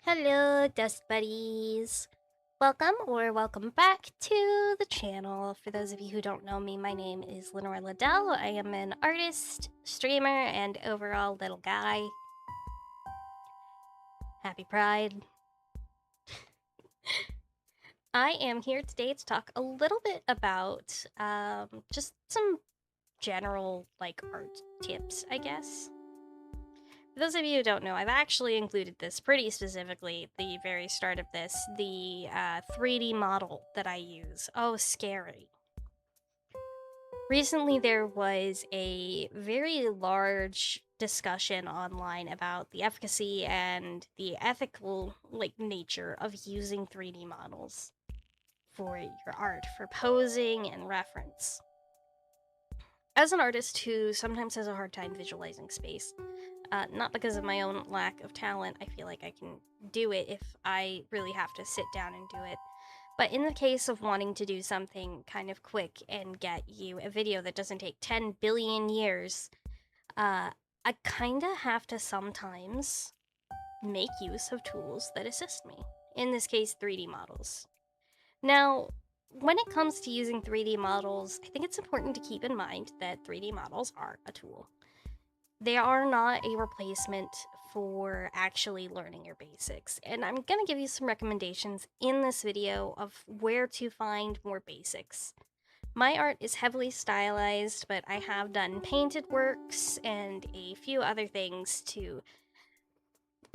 Hello, Dust Buddies! Welcome back to the channel. For those of you who don't know me, my name is Lenore Liddell. I am an artist, streamer, and overall little guy. Happy Pride. I am here today to talk a little bit about just some general art tips, I guess. For those of you who don't know, I've actually included this pretty specifically at the very start of this, the 3D model that I use. Oh, scary. Recently, there was a very large discussion online about the efficacy and the ethical nature of using 3D models for your art, for posing and reference. As an artist who sometimes has a hard time visualizing space, not because of my own lack of talent, I feel like I can do it if I really have to sit down and do it. But in the case of wanting to do something kind of quick and get you a video that doesn't take 10 billion years, I kinda have to sometimes make use of tools that assist me. In this case, 3D models. Now, when it comes to using 3D models, I think it's important to keep in mind that 3D models are a tool. They are not a replacement for actually learning your basics, and I'm gonna give you some recommendations in this video of where to find more basics. My art is heavily stylized, but I have done painted works and a few other things to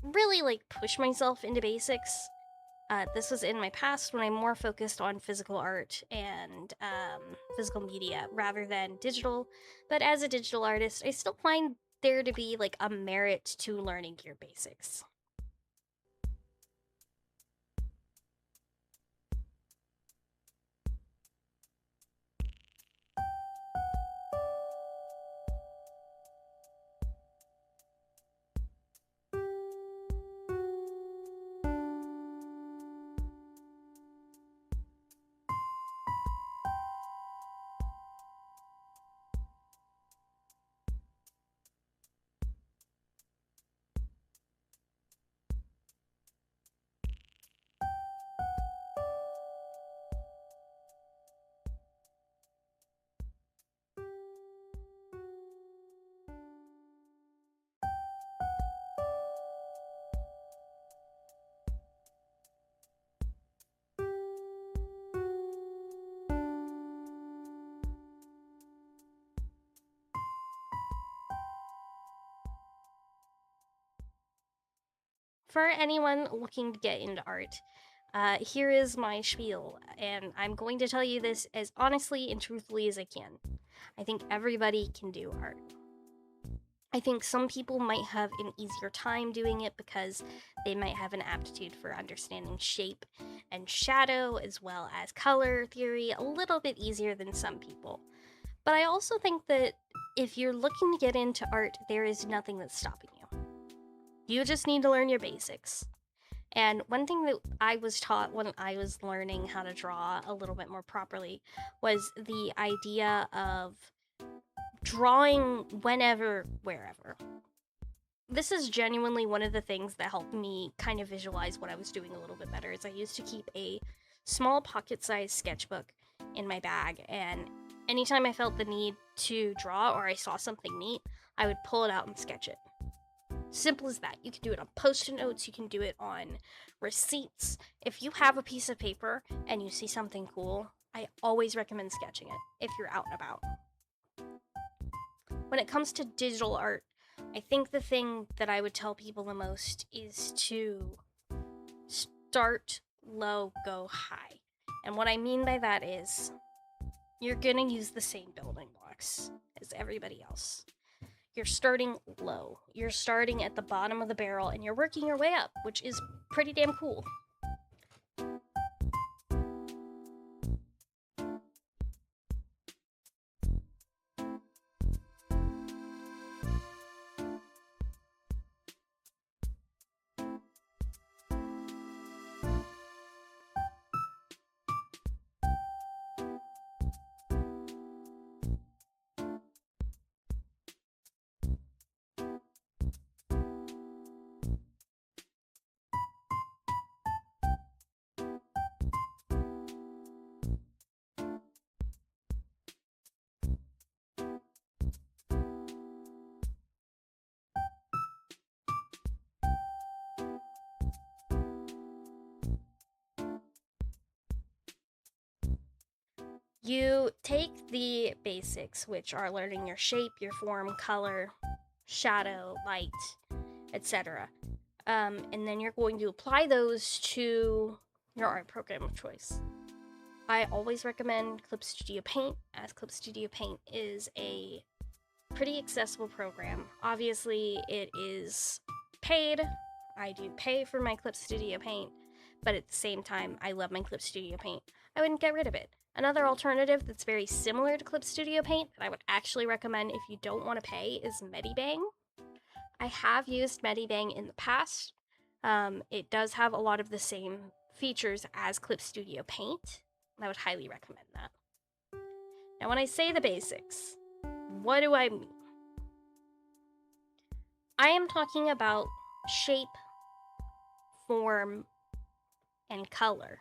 really push myself into basics. This was in my past when I'm more focused on physical art and physical media rather than digital. But as a digital artist, I still find there to be a merit to learning your basics. For anyone looking to get into art, here is my spiel, and I'm going to tell you this as honestly and truthfully as I can. I think everybody can do art. I think some people might have an easier time doing it because they might have an aptitude for understanding shape and shadow as well as color theory a little bit easier than some people. But I also think that if you're looking to get into art, there is nothing that's stopping you. You just need to learn your basics. And one thing that I was taught when I was learning how to draw a little bit more properly was the idea of drawing whenever, wherever. This is genuinely one of the things that helped me kind of visualize what I was doing a little bit better. Is I used to keep a small pocket-sized sketchbook in my bag, and anytime I felt the need to draw or I saw something neat, I would pull it out and sketch it. Simple as that. You can do it on post-it notes, you can do it on receipts. If you have a piece of paper and you see something cool, I always recommend sketching it if you're out and about. When it comes to digital art, I think the thing that I would tell people the most is to start low, go high. And what I mean by that is you're gonna use the same building blocks as everybody else. You're starting low. You're starting at the bottom of the barrel and you're working your way up, which is pretty damn cool. You take the basics, which are learning your shape, your form, color, shadow, light, etc. And then you're going to apply those to your art program of choice. I always recommend Clip Studio Paint, as Clip Studio Paint is a pretty accessible program. Obviously, it is paid. I do pay for my Clip Studio Paint, but at the same time, I love my Clip Studio Paint. I wouldn't get rid of it. Another alternative that's very similar to Clip Studio Paint that I would actually recommend if you don't want to pay is Medibang. I have used Medibang in the past. It does have a lot of the same features as Clip Studio Paint. I would highly recommend that. Now, when I say the basics, what do I mean? I am talking about shape, form, and color.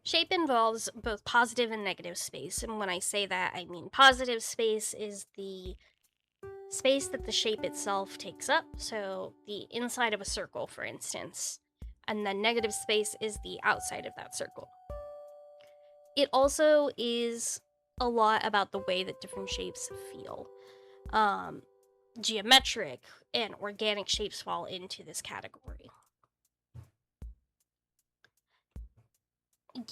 Shape involves both positive and negative space, and when I say that, I mean positive space is the space that the shape itself takes up, so the inside of a circle, for instance, and then negative space is the outside of that circle. It also is a lot about the way that different shapes feel. Geometric and organic shapes fall into this category.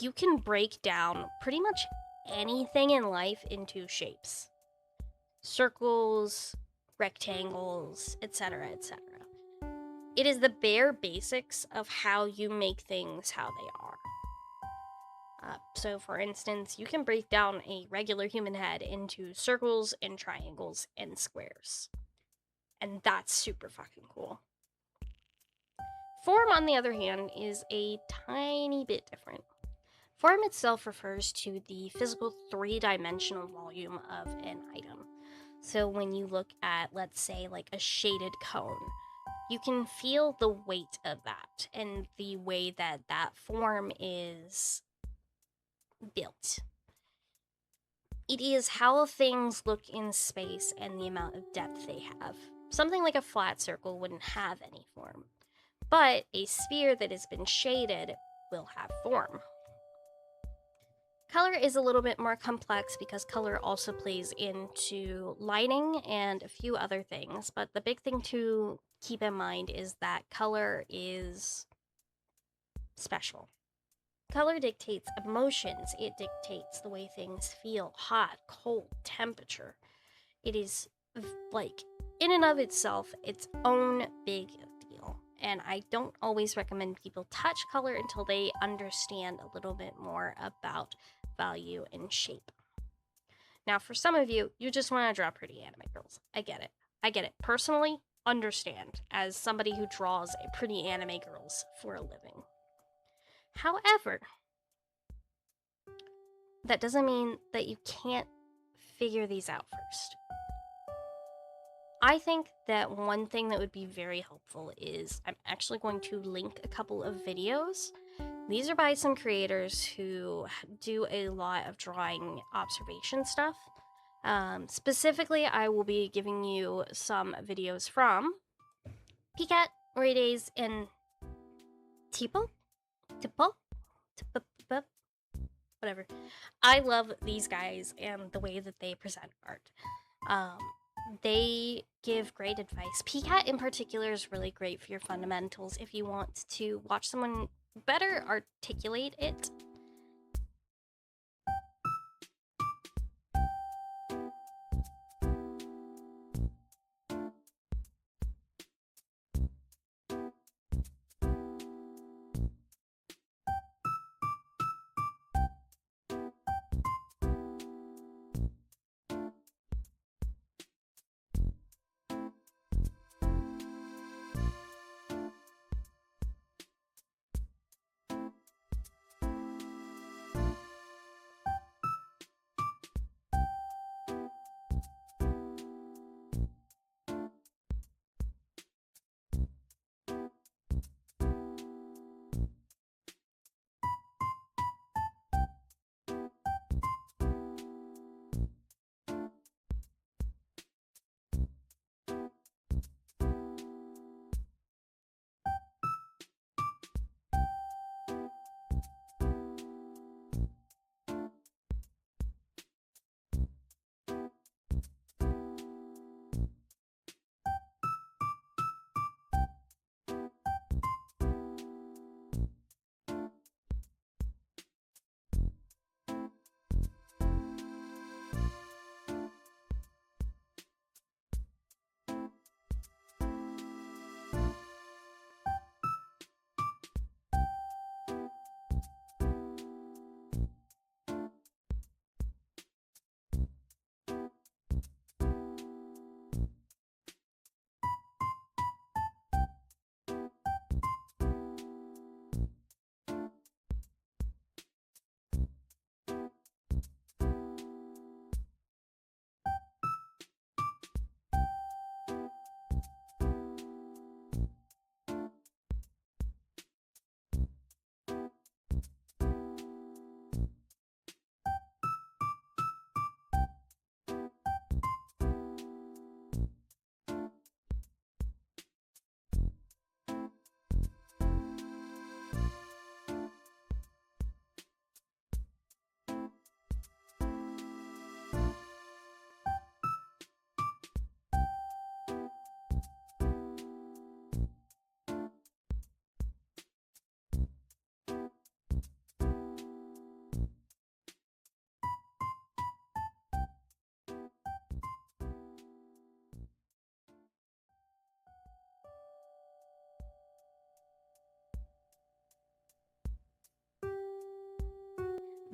You can break down pretty much anything in life into shapes. Circles, rectangles, etc., etc. It is the bare basics of how you make things how they are. So, for instance, you can break down a regular human head into circles and triangles and squares. And that's super fucking cool. Form, on the other hand, is a tiny bit different. Form itself refers to the physical three-dimensional volume of an item. So when you look at, let's say, like a shaded cone, you can feel the weight of that and the way that that form is built. It is how things look in space and the amount of depth they have. Something like a flat circle wouldn't have any form, but a sphere that has been shaded will have form. Color is a little bit more complex because color also plays into lighting and a few other things, but the big thing to keep in mind is that color is special. Color dictates emotions. It dictates the way things feel, hot, cold, temperature. It is, like, in and of itself, its own big deal. And I don't always recommend people touch color until they understand a little bit more about value and shape. Now, for some of you, you just want to draw pretty anime girls. I get it. Personally, understand, as somebody who draws pretty anime girls for a living. However, that doesn't mean that you can't figure these out first. I think that one thing that would be very helpful is I'm actually going to link a couple of videos. These are by some creators who do a lot of drawing observation stuff. Specifically, I will be giving you some videos from Picat, Orides, and Tipo? Whatever. I love these guys and the way that they present art. They give great advice. Picat in particular is really great for your fundamentals if you want to watch someone better articulate it.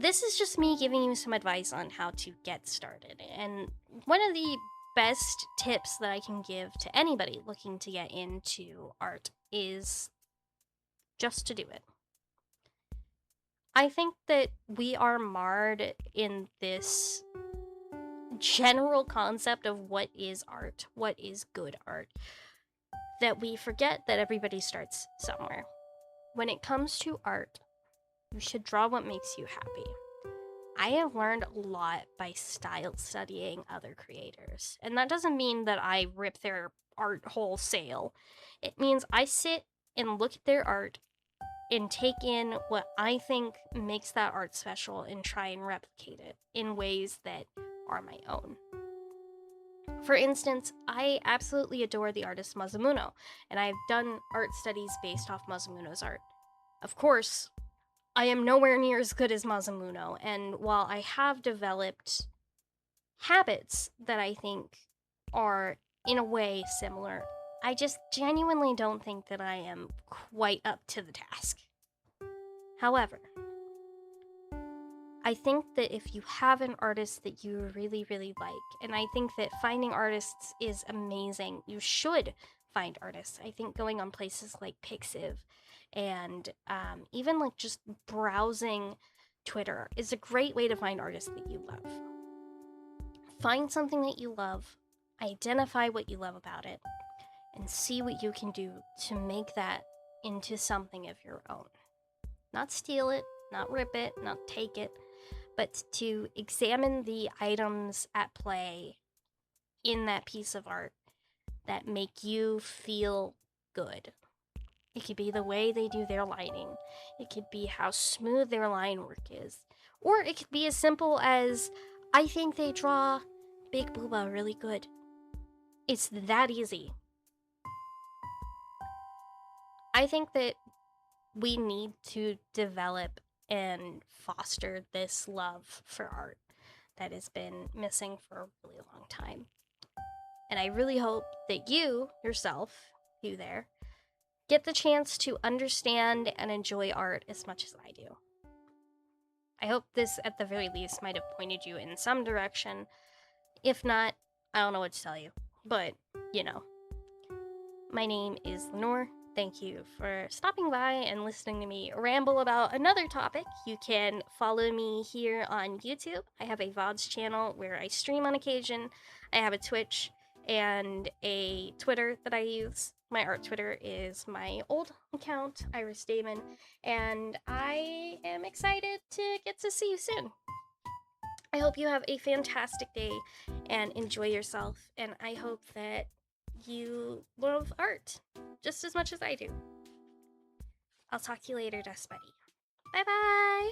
this is just me giving you some advice on how to get started. And one of the best tips that I can give to anybody looking to get into art is just to do it. I think that we are marred in this general concept of what is art, what is good art, that we forget that everybody starts somewhere. When it comes to art, you should draw what makes you happy. I have learned a lot by style studying other creators. And that doesn't mean that I rip their art wholesale. It means I sit and look at their art and take in what I think makes that art special and try and replicate it in ways that are my own. For instance, I absolutely adore the artist Masamune, and I've done art studies based off Masamune's art. Of course, I am nowhere near as good as Masamune, and while I have developed habits that I think are, in a way, similar, I just genuinely don't think that I am quite up to the task. However, I think that if you have an artist that you really, really like, and I think that finding artists is amazing, you should find artists. I think going on places like Pixiv and even like just browsing Twitter is a great way to find artists that you love. Find something that you love, identify what you love about it, and see what you can do to make that into something of your own. Not steal it, not rip it, not take it, but to examine the items at play in that piece of art that make you feel good. It could be the way they do their lighting. It could be how smooth their line work is. Or it could be as simple as, I think they draw Big Booba really good. It's that easy. I think that we need to develop and foster this love for art that has been missing for a really long time. And I really hope that you, yourself, you there, get the chance to understand and enjoy art as much as I do. I hope this, at the very least, might have pointed you in some direction. If not, I don't know what to tell you. But, you know. My name is Lenore. Thank you for stopping by and listening to me ramble about another topic. You can follow me here on YouTube. I have a VODs channel where I stream on occasion. I have a Twitch and a Twitter that I use. My art Twitter is my old account, Iris Damon, and I am excited to get to see you soon. I hope you have a fantastic day and enjoy yourself, and I hope that you love art just as much as I do. I'll talk to you later, Dust Buddy. Bye bye!